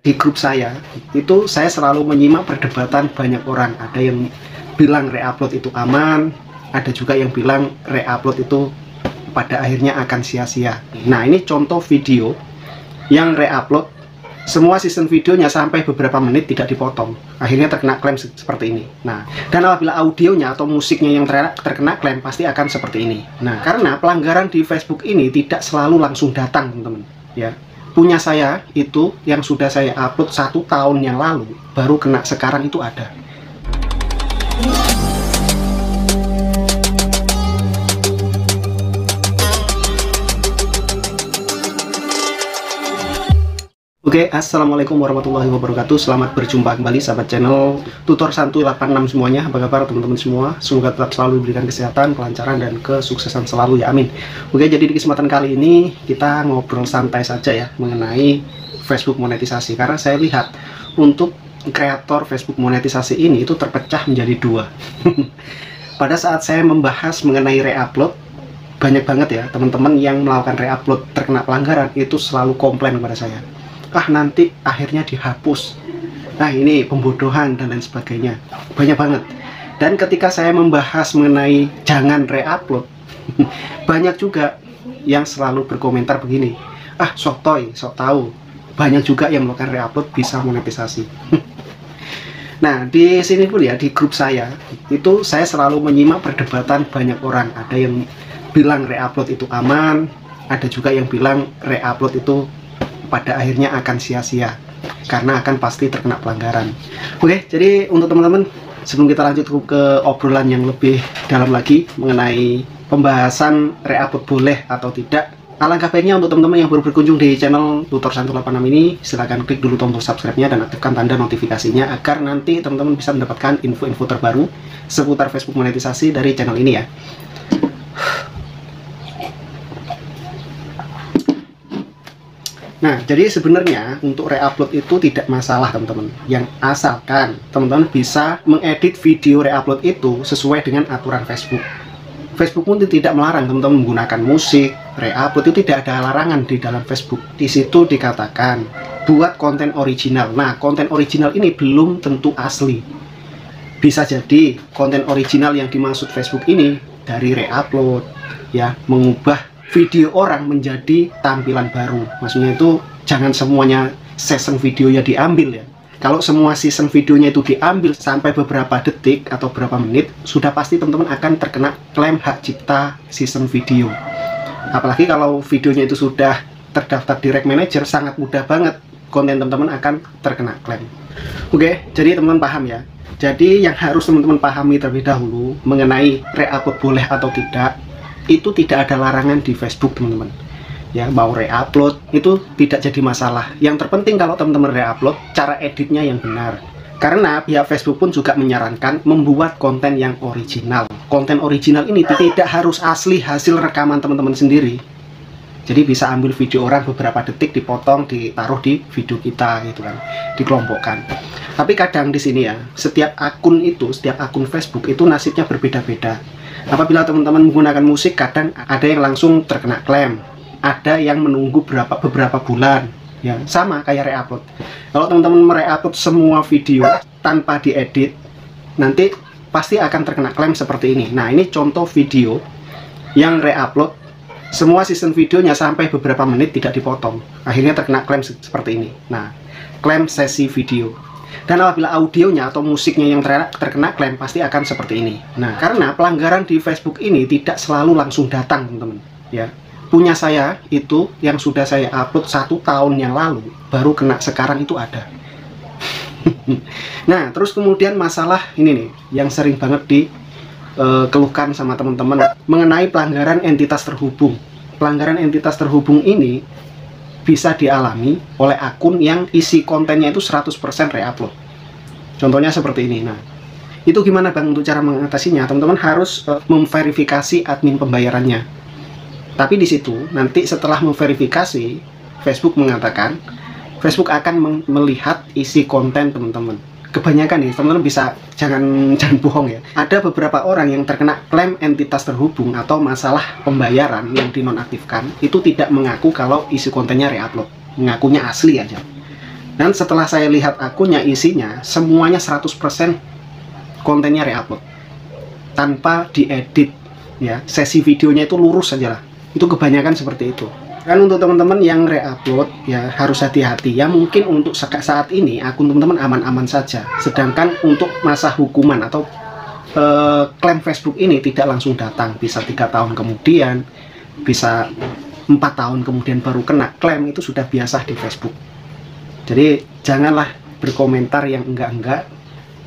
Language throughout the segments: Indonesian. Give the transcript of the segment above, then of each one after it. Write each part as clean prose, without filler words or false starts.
Di grup saya itu saya selalu menyimak perdebatan banyak orang. Ada yang bilang reupload itu aman, ada juga yang bilang reupload itu pada akhirnya akan sia-sia. Nah, ini contoh video yang reupload semua season videonya sampai beberapa menit tidak dipotong, akhirnya terkena klaim seperti ini. Nah, dan apabila audionya atau musiknya yang terkena klaim pasti akan seperti ini. Nah, karena pelanggaran di Facebook ini tidak selalu langsung datang, teman-teman, ya. Punya saya itu yang sudah saya upload 1 tahun yang lalu baru kena sekarang itu ada. Oke, assalamualaikum warahmatullahi wabarakatuh. Selamat berjumpa kembali sahabat channel Tutor Santuy 86 semuanya. Apa kabar teman-teman semua? Semoga tetap selalu diberikan kesehatan, kelancaran, dan kesuksesan selalu ya, amin. Oke, jadi di kesempatan kali ini kita ngobrol santai saja ya mengenai Facebook monetisasi. Karena saya lihat untuk kreator Facebook monetisasi ini itu terpecah menjadi dua. Pada saat saya membahas mengenai reupload, banyak banget ya teman-teman yang melakukan reupload terkena pelanggaran itu selalu komplain kepada saya. Nanti akhirnya dihapus, ini pembodohan dan lain sebagainya, banyak banget. Dan ketika saya membahas mengenai jangan reupload, banyak juga yang selalu berkomentar begini, sok toy, sok tahu, banyak juga yang melakukan reupload bisa monetisasi. Nah, di sini pun ya, di grup saya itu saya selalu menyimak perdebatan banyak orang. Ada yang bilang reupload itu aman, ada juga yang bilang reupload itu pada akhirnya akan sia-sia karena akan pasti terkena pelanggaran. Oke, jadi untuk teman-teman, sebelum kita lanjut ke obrolan yang lebih dalam lagi mengenai pembahasan reupload boleh atau tidak, alangkah baiknya untuk teman-teman yang baru berkunjung di channel Tutor Santuy 86 ini, silahkan klik dulu tombol subscribe-nya dan aktifkan tanda notifikasinya agar nanti teman-teman bisa mendapatkan info-info terbaru seputar Facebook monetisasi dari channel ini ya. Nah, jadi sebenarnya untuk reupload itu tidak masalah teman-teman, yang asalkan teman-teman bisa mengedit video reupload itu sesuai dengan aturan Facebook. Facebook pun tidak melarang teman-teman menggunakan musik, reupload itu tidak ada larangan di dalam Facebook. Di situ dikatakan buat konten original. Nah, konten original ini belum tentu asli. Bisa jadi konten original yang dimaksud Facebook ini dari reupload, ya, mengubah video orang menjadi tampilan baru. Maksudnya itu jangan semuanya season videonya diambil ya. Kalau semua season videonya itu diambil sampai beberapa detik atau berapa menit, sudah pasti teman-teman akan terkena klaim hak cipta season video. Apalagi kalau videonya itu sudah terdaftar di Rec Manager, sangat mudah banget konten teman-teman akan terkena klaim. Oke, jadi teman-teman paham ya. Jadi yang harus teman-teman pahami terlebih dahulu mengenai reupload boleh atau tidak, itu tidak ada larangan di Facebook teman-teman ya. Mau reupload itu tidak jadi masalah. Yang terpenting kalau teman-teman reupload, cara editnya yang benar. Karena pihak Facebook pun juga menyarankan membuat konten yang original. Konten original ini tidak harus asli hasil rekaman teman-teman sendiri. Jadi bisa ambil video orang beberapa detik, dipotong, ditaruh di video kita gitu kan, dikelompokkan. Tapi kadang di sini ya, setiap akun Facebook itu nasibnya berbeda-beda. Apabila teman-teman menggunakan musik, kadang ada yang langsung terkena klaim, ada yang menunggu beberapa bulan, ya sama kayak reupload. Kalau teman-teman mereupload semua video tanpa diedit, nanti pasti akan terkena klaim seperti ini. Nah, ini contoh video yang reupload semua season videonya sampai beberapa menit tidak dipotong, akhirnya terkena klaim seperti ini. Nah, klaim sesi video. Dan apabila audionya atau musiknya yang terkena klaim pasti akan seperti ini. Nah, karena pelanggaran di Facebook ini tidak selalu langsung datang teman-teman ya. Punya saya itu yang sudah saya upload 1 tahun yang lalu baru kena sekarang itu ada. Nah, terus kemudian masalah ini nih yang sering banget dikeluhkan sama teman-teman mengenai pelanggaran entitas terhubung. Pelanggaran entitas terhubung ini bisa dialami oleh akun yang isi kontennya itu 100% reupload. Contohnya seperti ini. Nah, itu gimana Bang untuk cara mengatasinya? Teman-teman harus memverifikasi admin pembayarannya. Tapi di situ nanti setelah memverifikasi, Facebook mengatakan Facebook akan melihat isi konten teman-teman. Kebanyakan nih teman-teman bisa jangan bohong ya. Ada beberapa orang yang terkena klaim entitas terhubung atau masalah pembayaran yang dinonaktifkan itu tidak mengaku kalau isi kontennya reupload, mengakunya asli aja. Dan setelah saya lihat akunnya, isinya semuanya 100% kontennya reupload tanpa diedit ya. Sesi videonya itu lurus saja lah. Itu kebanyakan seperti itu. Dan untuk teman-teman yang reupload ya harus hati-hati ya. Mungkin untuk saat ini akun teman-teman aman-aman saja. Sedangkan untuk masa hukuman atau klaim Facebook ini tidak langsung datang, bisa 3 tahun kemudian, bisa 4 tahun kemudian baru kena klaim. Itu sudah biasa di Facebook. Jadi janganlah berkomentar yang enggak-enggak.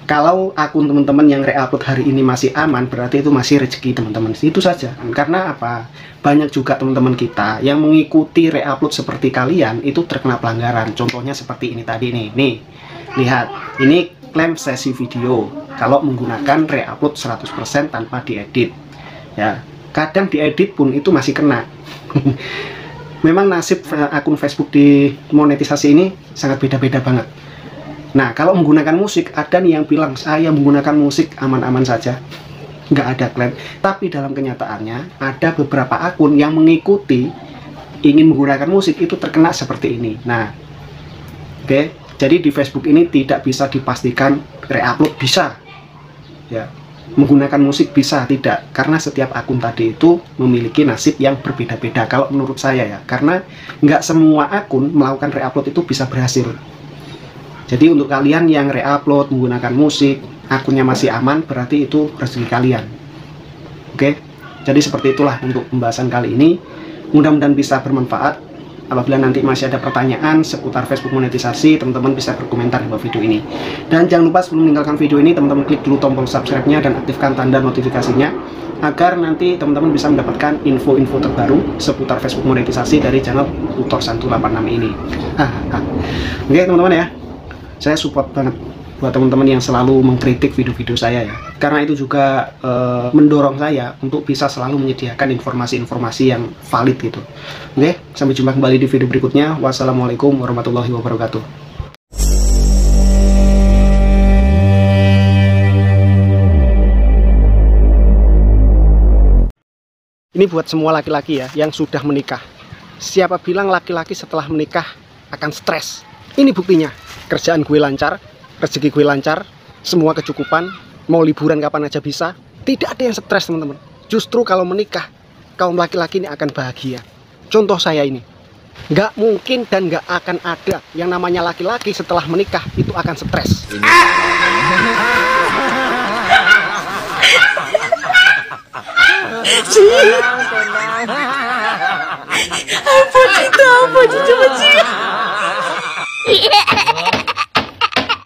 Kalau akun teman-teman yang reupload hari ini masih aman, berarti itu masih rezeki teman-teman. Itu saja. Karena apa? Banyak juga teman-teman kita yang mengikuti reupload seperti kalian itu terkena pelanggaran. Contohnya seperti ini tadi nih. Nih, lihat. Ini klaim sesi video kalau menggunakan reupload 100% tanpa diedit. Ya, kadang diedit pun itu masih kena. Memang nasib akun Facebook di monetisasi ini sangat beda-beda banget. Nah, kalau menggunakan musik, ada nih yang bilang saya menggunakan musik aman-aman saja, nggak ada klaim. Tapi dalam kenyataannya ada beberapa akun yang mengikuti ingin menggunakan musik itu terkena seperti ini. Nah, oke, jadi di Facebook ini tidak bisa dipastikan reupload bisa, ya. Menggunakan musik bisa tidak, karena setiap akun tadi itu memiliki nasib yang berbeda-beda kalau menurut saya ya, karena nggak semua akun melakukan reupload itu bisa berhasil. Jadi untuk kalian yang reupload menggunakan musik, akunnya masih aman, berarti itu rezeki kalian. Oke, jadi seperti itulah untuk pembahasan kali ini. Mudah-mudahan bisa bermanfaat. Apabila nanti masih ada pertanyaan seputar Facebook monetisasi, teman-teman bisa berkomentar di bawah video ini. Dan jangan lupa sebelum meninggalkan video ini, teman-teman klik dulu tombol subscribe-nya dan aktifkan tanda notifikasinya, agar nanti teman-teman bisa mendapatkan info-info terbaru seputar Facebook monetisasi dari channel Tutor 186 ini. Oke teman-teman ya, saya support banget buat teman-teman yang selalu mengkritik video-video saya ya, karena itu juga mendorong saya untuk bisa selalu menyediakan informasi-informasi yang valid gitu. Oke, sampai jumpa kembali di video berikutnya. Wassalamualaikum warahmatullahi wabarakatuh. Ini buat semua laki-laki ya yang sudah menikah. Siapa bilang laki-laki setelah menikah akan stres? Ini buktinya. Kerjaan gue lancar, rezeki gue lancar, semua kecukupan, mau liburan kapan aja bisa, tidak ada yang stres teman-teman. Justru kalau menikah, kaum laki-laki ini akan bahagia. Contoh saya ini, nggak mungkin dan nggak akan ada yang namanya laki-laki setelah menikah itu akan stres. Apa cinta, apa cinta,